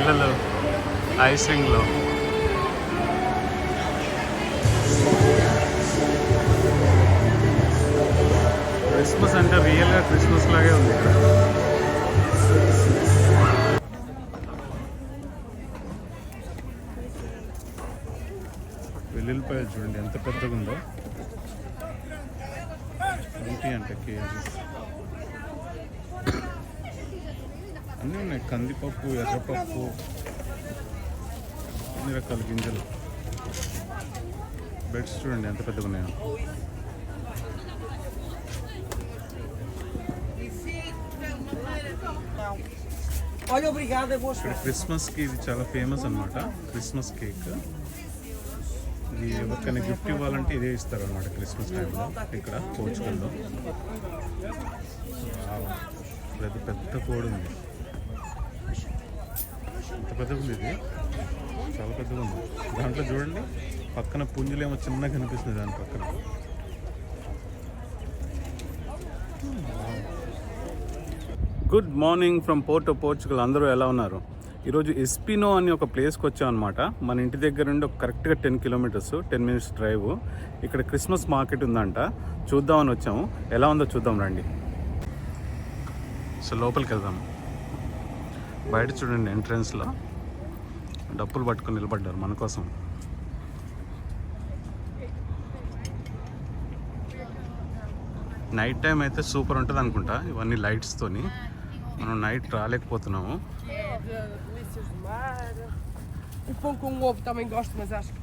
పిల్లలు ఐస్ రింగ్లో. క్రిస్మస్ అంటే రియల్గా క్రిస్మస్ లాగే ఉంది ఇక్కడ. వెల్లుల్లిపాయ చూడండి ఎంత పెద్దగా ఉందో. 20 అంటే కేజీస్ అన్నీ ఉన్నాయి. కందిపప్పు, ఎర్రపప్పు, అన్ని రకాల గింజలు. బెడ్స్ చూడండి ఎంత పెద్దగా ఉన్నాయో. ఇక్కడ క్రిస్మస్కి ఇది చాలా ఫేమస్ అన్నమాట. క్రిస్మస్ కేక్ ఇది ఎవరికైనా గిఫ్ట్ ఇవ్వాలంటే ఇదే ఇస్తారనమాట క్రిస్మస్ టైంలో ఇక్కడ పోర్చుగల్లో. పెద్ద పెద్ద కోడి ఉంది. ఎంత పెద్దగా ఉంది ఇది, చాలా పెద్దగా ఉంది. దాంట్లో చూడండి పక్కన పుంజులేమో చిన్నగా కనిపిస్తుంది దాని పక్కన. Good morning from Porto Portugal. అందరూ ఎలా ఉన్నారు? ఈరోజు ఎస్పినో అని ఒక ప్లేస్కి వచ్చాం అనమాట. మన ఇంటి దగ్గర నుండి ఒక కరెక్ట్గా 10 కిలోమీటర్స్, 10 మినిట్స్ డ్రైవ్. ఇక్కడ క్రిస్మస్ మార్కెట్ ఉందంట, చూద్దామని వచ్చాము. ఎలా ఉందో చూద్దాం రండి. సో లోపలికి వెళ్దాం. బయట చూడండి ఎంట్రన్స్లో డప్పులు పట్టుకొని నిలబడ్డారు మన కోసం. నైట్ టైం అయితే సూపర్ ఉంటుంది అనుకుంటా, ఇవన్నీ లైట్స్తోని. మనం night రాలేకపోతున్నాము. O pão com ovo também gosto, mas acho que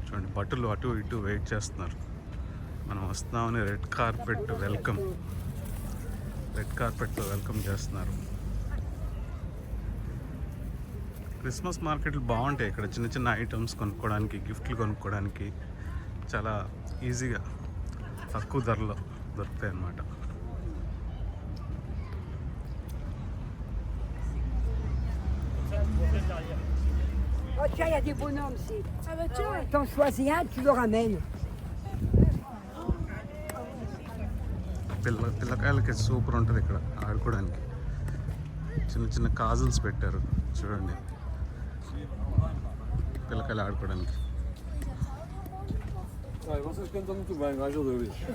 చూడండి బట్టలు అటు ఇటు వెయిట్ చేస్తున్నారు. మనం వస్తున్నామని రెడ్ కార్పెట్తో వెల్కమ్ చేస్తున్నారు. క్రిస్మస్ మార్కెట్లు బాగుంటాయి ఇక్కడ. చిన్న చిన్న ఐటమ్స్ కొనుక్కోవడానికి, గిఫ్ట్లు కొనుక్కోవడానికి చాలా ఈజీగా తక్కువ ధరలో దొరుకుతాయి అన్నమాట. Oh tiens, il y a des bonhommes ici. Ah bah tiens, t'en choisis un, tu le ramènes. పిల్లకాయలకి సూపర్ ఉంటుంది ఇక్కడ ఆడుకోవడానికి. చిన్న చిన్న కాజల్స్ పెట్టారు చూడండి పిల్లకాయలు ఆడుకోవడానికి. Vocês cantam muito bem, ajuda eu isso.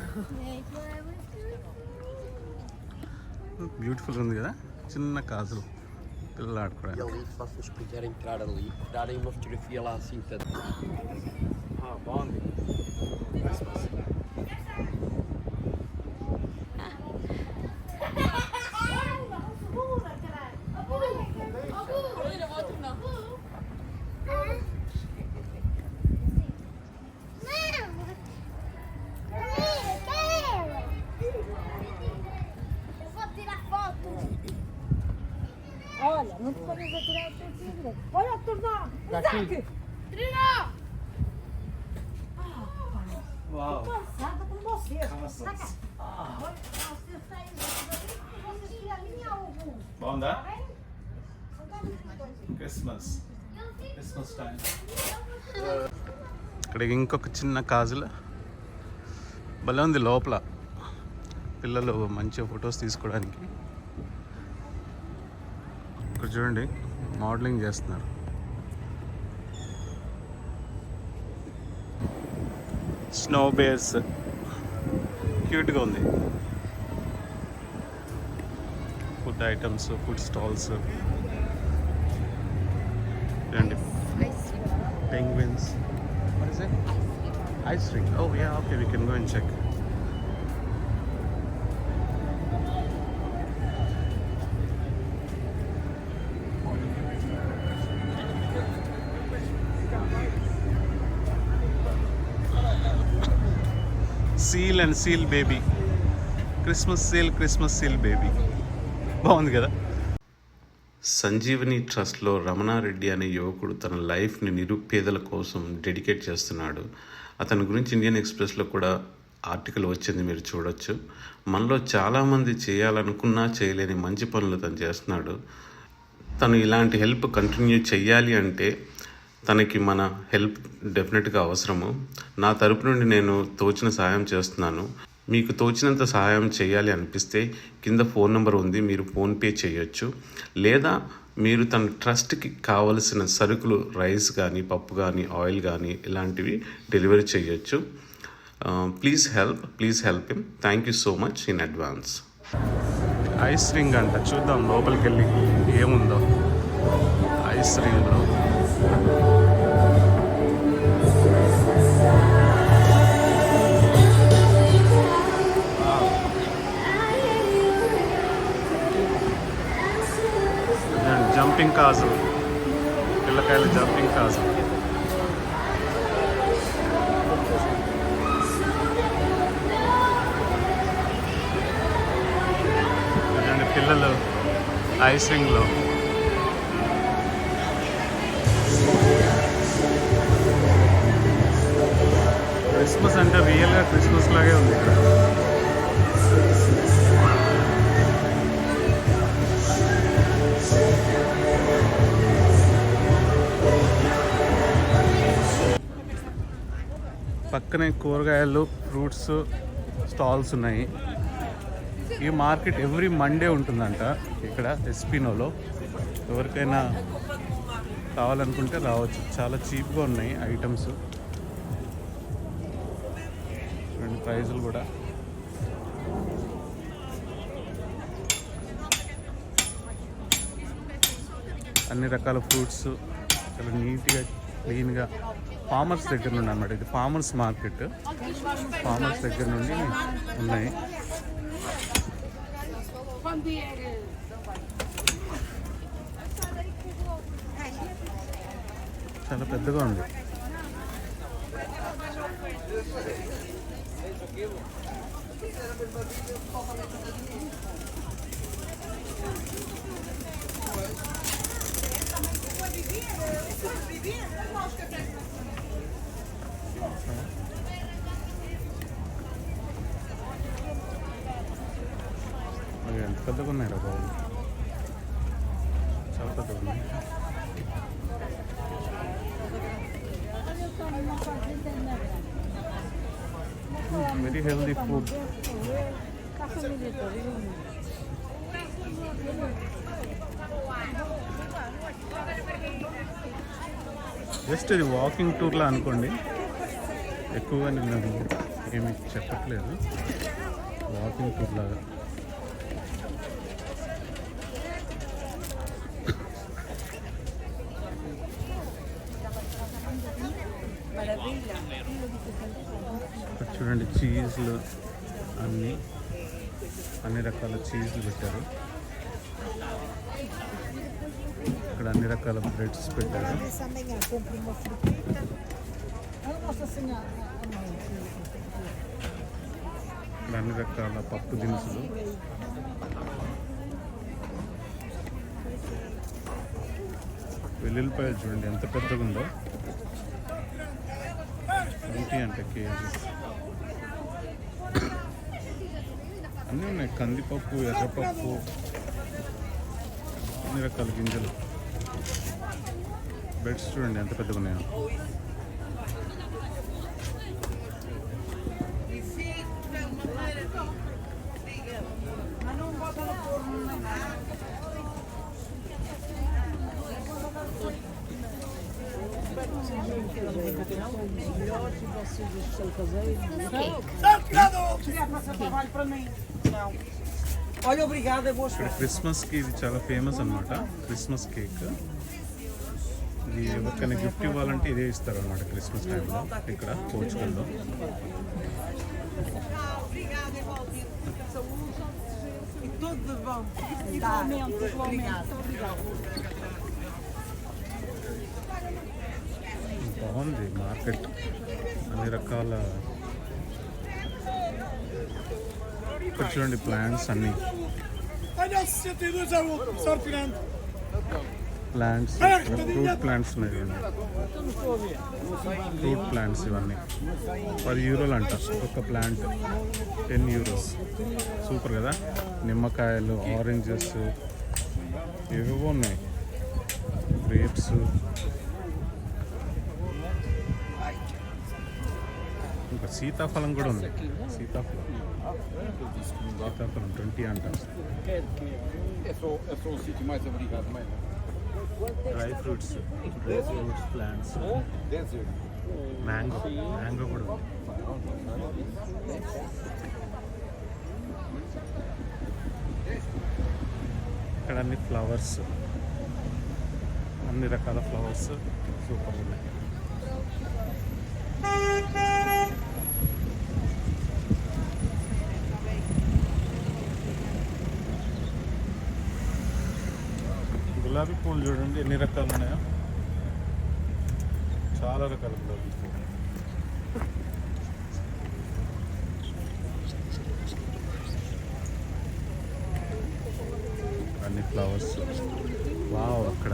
Beautiful ఉంది కదా, చిన్న కాజులు పిల్లలు ఆడుకోవడానికి. E ali, se vocês quiserem entrar ali, tirarem uma fotografia lá assim, బాగుంది. Olha, não te podemos atirar o teu tigre. Olha o tornado. Isaac! Trina! Uau! Passada com você. Saca. Olha, você saiu você tira a minha algum. బాగుందా? Christmas time. ఇక్కడ ఇంకొక చిన్న కాజుల భలే ఉంది లోపల. పిల్లలు మంచిగా ఫొటోస్ తీసుకోవడానికి. ఇక్కడ చూడండి మోడలింగ్ చేస్తున్నారు. స్నో బేర్స్ క్యూట్గా ఉంది. ఫుడ్ ఐటమ్స్, ఫుడ్ స్టాల్స్ చూడండి. Penguins. What is it? Ice rink. Oh yeah, okay, we can go and check. Seal and seal baby. Christmas seal baby. బాగుంది కదా. సంజీవని ట్రస్ట్లో రమణారెడ్డి అనే యువకుడు తన లైఫ్ని నిరుపేదల కోసం డెడికేట్ చేస్తున్నాడు. అతని గురించి ఇండియన్ ఎక్స్ప్రెస్లో కూడా ఆర్టికల్ వచ్చింది, మీరు చూడొచ్చు. మనలో చాలామంది చేయాలనుకున్నా చేయలేని మంచి పనులు తను చేస్తున్నాడు. తను ఇలాంటి హెల్ప్ కంటిన్యూ చెయ్యాలి అంటే తనకి మన హెల్ప్ డెఫినెట్గా అవసరము. నా తరపు నుండి నేను తోచిన సాయం చేస్తున్నాను. మీకు తోచినంత సహాయం చేయాలి అనిపిస్తే కింద ఫోన్ నెంబర్ ఉంది, మీరు ఫోన్పే చేయొచ్చు. లేదా మీరు తన ట్రస్ట్కి కావలసిన సరుకులు, రైస్ కానీ, పప్పు కానీ, ఆయిల్ కానీ ఇలాంటివి డెలివరీ చేయొచ్చు. Please help him. Thank you so much in advance. Ice ring అంట, చూద్దాం లోపలికి వెళ్ళి ఏముందో ఐస్ రింగ్లో. జంపింగ్ కాజు, పిల్లకాయల జంపింగ్ కాజు. పిల్లలు ఐస్ రింగ్లో. క్రిస్మస్ అంటే రియల్గా క్రిస్మస్ లాగే ఉంది ఇక్కడ. పక్కనే కూరగాయలు, ఫ్రూట్స్ స్టాల్స్ ఉన్నాయి. ఈ మార్కెట్ ఎవ్రీ మండే ఉంటుందంట ఇక్కడ ఎస్పీనోలో. ఎవరికైనా కావాలనుకుంటే రావచ్చు. చాలా చీప్గా ఉన్నాయి ఐటమ్స్, ప్రైజులు కూడా. అన్ని రకాల ఫ్రూట్స్ చాలా నీట్గా, క్లీన్గా. ఫార్మర్స్ దగ్గర నుండి అన్నమాట, ఇది ఫార్మర్స్ మార్కెట్. ఫార్మర్స్ దగ్గర నుండి ఉన్నాయి. చాలా పెద్దగా ఉంది. ఎంత పెద్దగా ఉన్నాయి రా బాబు, చాలా పెద్దగా ఉన్నాయి. Very healthy food. జస్ట్ ఇది వాకింగ్ టూర్లా అనుకోండి. ఎక్కువగా నేను ఏమి చెప్పట్లేదు, వాకింగ్ టూర్ లాగా. చూడండి చీజ్లు, అన్ని రకాల చీజ్లు పెట్టారు ఇక్కడ. అన్ని రకాల బ్రెడ్స్ పెట్టారు. ఇక్కడ అన్ని రకాల పప్పు దినుసులు. వెల్లుల్లిపాయలు చూడండి ఎంత పెద్దగా ఉందో, 20 అంటే కేజీ. అన్నీ ఉన్నాయి, కందిపప్పు, ఎర్రపప్పు, అన్ని రకాల గింజలు. బెడ్స్ చూడండి ఎంత పెద్దగా ఉన్నాయో. Olha, obrigada, boas ఇక్కడ క్రిస్మస్కి ఇది చాలా ఫేమస్ అన్నమాట, క్రిస్మస్ కేక్. ఇది ఎవరికైనా గిఫ్ట్ ఇవ్వాలంటే ఇదే ఇస్తారు అన్నమాట క్రిస్మస్ టైంలో ఇక్కడ పోర్చుగల్లో. tudo de bom. Igualmente, igualmente. బాగుంది మార్కెట్, అన్ని రకాల. ఇక్కడ చూడండి ప్లాంట్స్ అన్నీ, ప్లాంట్స్, ఫ్రూట్ ప్లాంట్స్ ఉన్నాయి చూడండి. ఫ్రూట్ ప్లాంట్స్ ఇవన్నీ €10 అంట ఒక్క ప్లాంట్, €10. సూపర్ కదా. నిమ్మకాయలు, ఆరెంజెస్ ఏవేవో ఉన్నాయి, గ్రేప్స్. ఇంకా సీతాఫలం కూడా ఉంది. సీతాఫలం 20 అంటారు. É só um sítio mais abrigado, mais. Dry fruits plants, 10 euros. Mango కూడా ఉంది. ఇక్కడ అన్ని ఫ్లవర్స్, అన్ని రకాల ఫ్లవర్స్ సూపర్ ఉన్నాయి. గులాబీ పూలు చూడండి ఎన్ని రకాలు ఉన్నాయో, చాలా రకాల గులాబీ పూలు. అన్ని ఫ్లవర్స్. వావ్, అక్కడ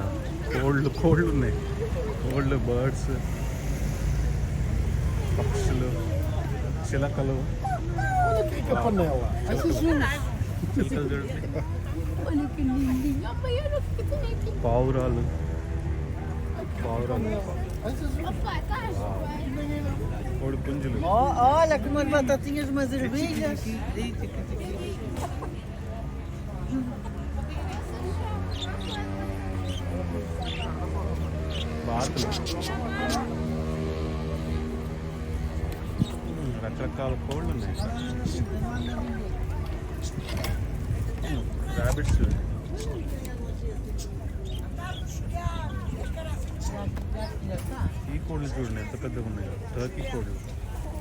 కోళ్ళు ఉన్నాయి. కోళ్ళు, బర్డ్స్, పక్షులు, చిలకలు. చిలకలు చూడండి, Olha que lindinho. Papai, olha que bonito. పావురాలు. Papai, tá? కోడి పుంజులు. Olha, com umas batatinhas, umas ervilhas. బాతులు. రకరకాల కోళ్ళు ఉన్నాయి. ర్యాబిట్స్. ఈ కోళ్ళు చూడండి ఎంత పెద్దగా ఉన్నాయో. టర్కీ కోళ్ళు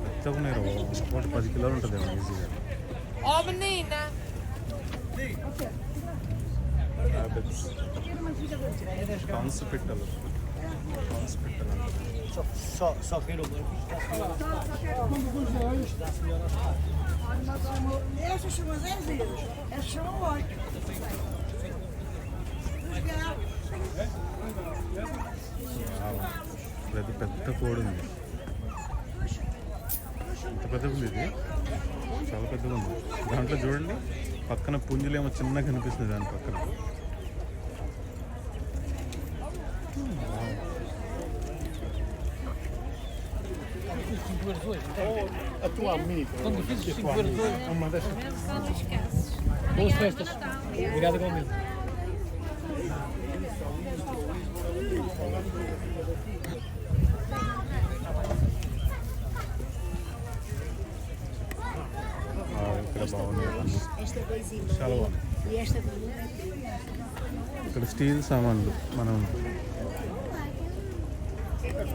పెద్దగా ఉన్నాయి. ఒకటి 10 కిలోలు ఉంటుంది ఈజీగా. Oh, menina! ర్యాబిట్స్, కాన్స్ పిట్టలు. Só quero ver. Essas são as ervilhas. Essas são ótimas. పెద్ద కోడి ఉంది. ఎంత పెద్దగా ఉంది ఇది, చాలా పెద్దగా ఉంది. దాంట్లో చూడండి పక్కన పుంజులేమో చిన్నగా కనిపిస్తుంది దాని పక్కన. A tua amiga. Quando fiz os 5 euros, uma dessas. Boas festas. Obrigado igualmente. ఇక్కడ బాగుంది, చాలా బాగుంది. ఇక్కడ స్టీల్ సామాన్లు, మనం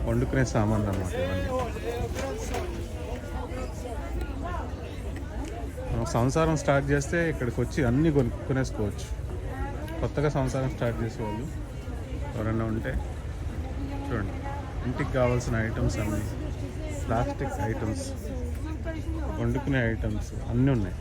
వండుకునే సామాన్లు అన్నమాట ఇవన్నీ. మనం సంసారం స్టార్ట్ చేస్తే ఇక్కడికి వచ్చి అన్నీ కొనేసుకోవచ్చు. కొత్తగా సంసారం స్టార్ట్ చేసేవాళ్ళు ఎవరైనా ఉంటే చూడండి, ఇంటికి కావాల్సిన ఐటమ్స్ అన్నీ, ప్లాస్టిక్ ఐటమ్స్, వండుకునే ఐటమ్స్ అన్నీ ఉన్నాయి.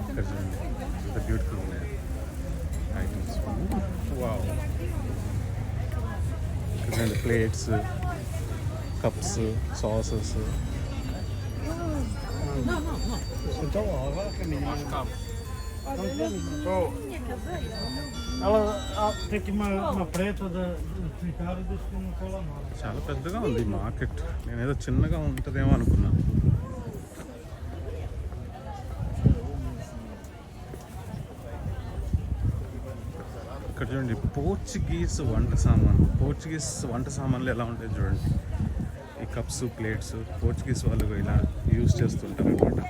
ఇక్కడ చూడండి ఎంత బ్యూటిఫుల్ ఉన్నాయి ఐటమ్స్. వావ్, ఇక్కడ చూడండి plates, cups, sauces. Então, agora que ninguém mais cabe. Ela tem aqui uma preta de fritar e deixa que não cola nada. చాలా పెద్దగా ఉంది మార్కెట్. నేనేదో చిన్నగా ఉంటుందేమో అనుకున్నాను. ఇక్కడ చూడండి పోర్చుగీస్ వంట సామాన్లు ఎలా ఉంటాయి చూడండి. ఈ కప్స్, ప్లేట్స్ పోర్చుగీస్ వాళ్ళు ఇలా యూజ్ చేస్తుంటారు అనమాట.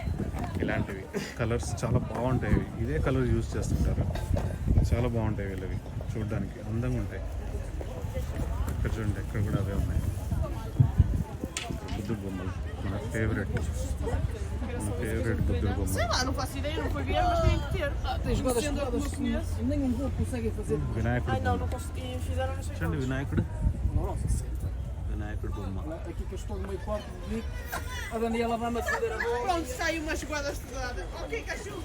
ఇలాంటివి కలర్స్ చాలా బాగుంటాయి. ఇదే కలర్ యూజ్ చేస్తుంటారు, చాలా బాగుంటాయి. వీళ్ళవి చూడడానికి అందంగా ఉంటాయి. ఇక్కడ చూడండి, ఇక్కడ కూడా అవే ఉన్నాయి. బుద్ధుడు బొమ్మలు, మన ఫేవరెట్ బుద్ధుడు బొమ్మలు. Sei lá, não faço ideia, não fui ver, mas tem que ter. Tens rodas que não conheço. Nem um pouco conseguem fazer. వినాయకుడు Ai não, బొమ్మ. não consegui. Fizeram não sei చూడండి వినాయకుడు, Nossa, senta. వినాయకుడు బొమ్మ. Aqui que eu estou no meio quarto bonito. A Daniela vai-me atender a bola. Pronto, sai umas guardas estudadas. Ok, cachorro.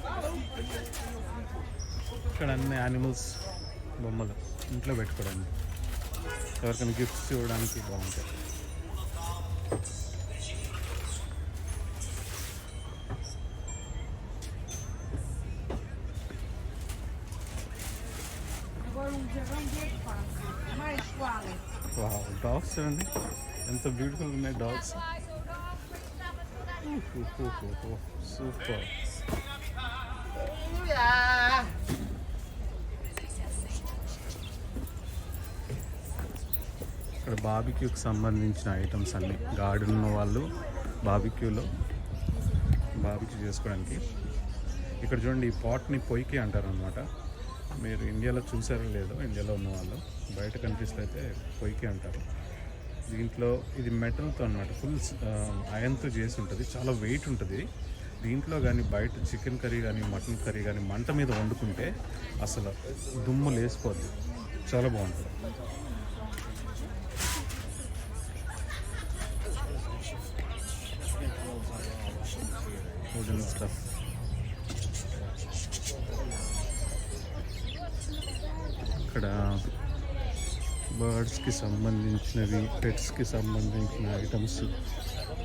ఇక్కడ అన్ని animals బొమ్మలు ఇంట్లో పెట్టుకోవడానికి, ఎవరికైనా గిఫ్ట్స్ ఇవ్వడానికి బాగుంటాయి. Agora um jarrão de fácil. Mais qual? Wow, dogs చూడండి ఎంత బ్యూటిఫుల్ ఉన్నాయి డాగ్స్. సూపర్. ఇక్కడ బాబిక్యూకి సంబంధించిన ఐటమ్స్ అన్ని గార్డెన్ ఉన్న వాళ్ళు బాబిక్యూ చేసుకోవడానికి. ఇక్కడ చూడండి ఈ పాట్ని పొయ్యికి అంటారు అనమాట. మీరు ఇండియాలో చూసారో లేదో, ఇండియాలో ఉన్న వాళ్ళు బయట కంట్రీస్లో అయితే పొయ్యికి అంటారు. దీంట్లో ఇది మెటల్తో అనమాట, ఫుల్ ఐరన్తో చేసి ఉంటుంది, చాలా వెయిట్ ఉంటుంది. దీంట్లో కానీ బయట చికెన్ కర్రీ కానీ మటన్ కర్రీ కానీ మంట మీద వండుకుంటే అసలు దుమ్ము లేసిపోద్ది, చాలా బాగుంటుంది. Wooden stuff. ఇక్కడ బర్డ్స్కి సంబంధించినవి, పెట్స్కి సంబంధించిన ఐటమ్స్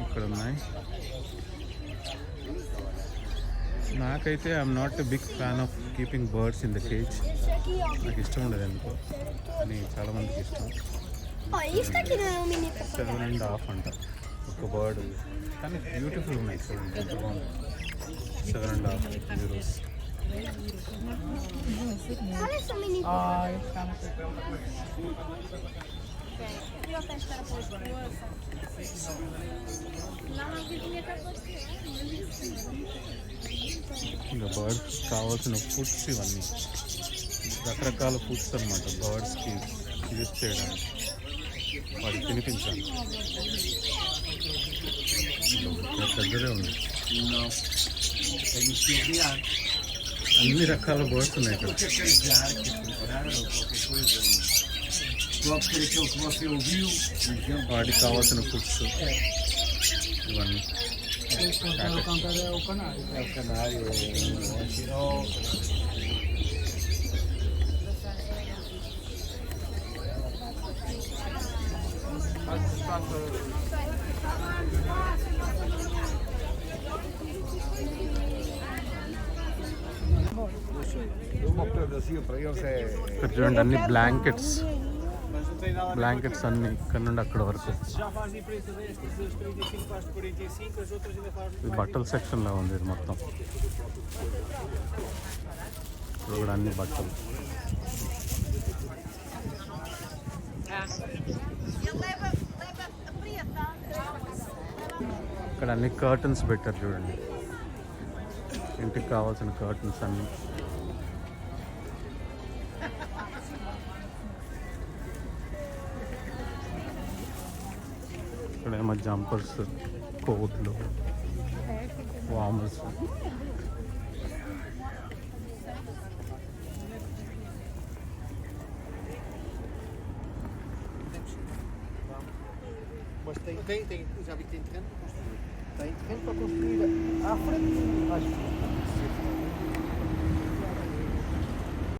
ఇక్కడ ఉన్నాయి. నాకైతే I'm not a big fan of keeping birds in the cage. నాకు ఇష్టం ఉండదు ఎందుకో, కానీ చాలామందికి ఇష్టం. 7.5 అంట ఒక బర్డ్, కానీ బ్యూటిఫుల్ ఉన్నాయి చూడండి ఎంత బాగుంది. 7.5 euros. ఇంకా బర్డ్స్ కావాల్సిన ఫుడ్స్ ఇవన్నీ రకరకాల ఫుడ్స్ అన్నమాట. బర్డ్స్కి యూజ్ చేయడానికి, వాటికి తినిపించాలి. పెద్దదే ఉంది, అన్ని రకాల బర్డ్స్ ఉన్నాయి ఇక్కడ. వాటికి కావాల్సిన ఫుడ్స్ ఇవన్నీ. ఇక్కడ చూడండి అన్ని బ్లాంకెట్స్ అన్ని ఇక్కడ నుండి అక్కడ వరకు. ఇది బట్టల సెక్షన్లో ఉంది ఇది మొత్తం. ఇప్పుడు కూడా అన్ని బట్టలు. ఇక్కడ అన్ని కర్టన్స్ పెట్టారు చూడండి, ఇంటికి కావాల్సిన కర్టన్స్ అన్ని. ఇక్కడేమో జంపర్స్, కోట్లు, వామర్స్. Mas tem, já vi que tem terreno para construir. Tem terreno para construir à frente. Acho que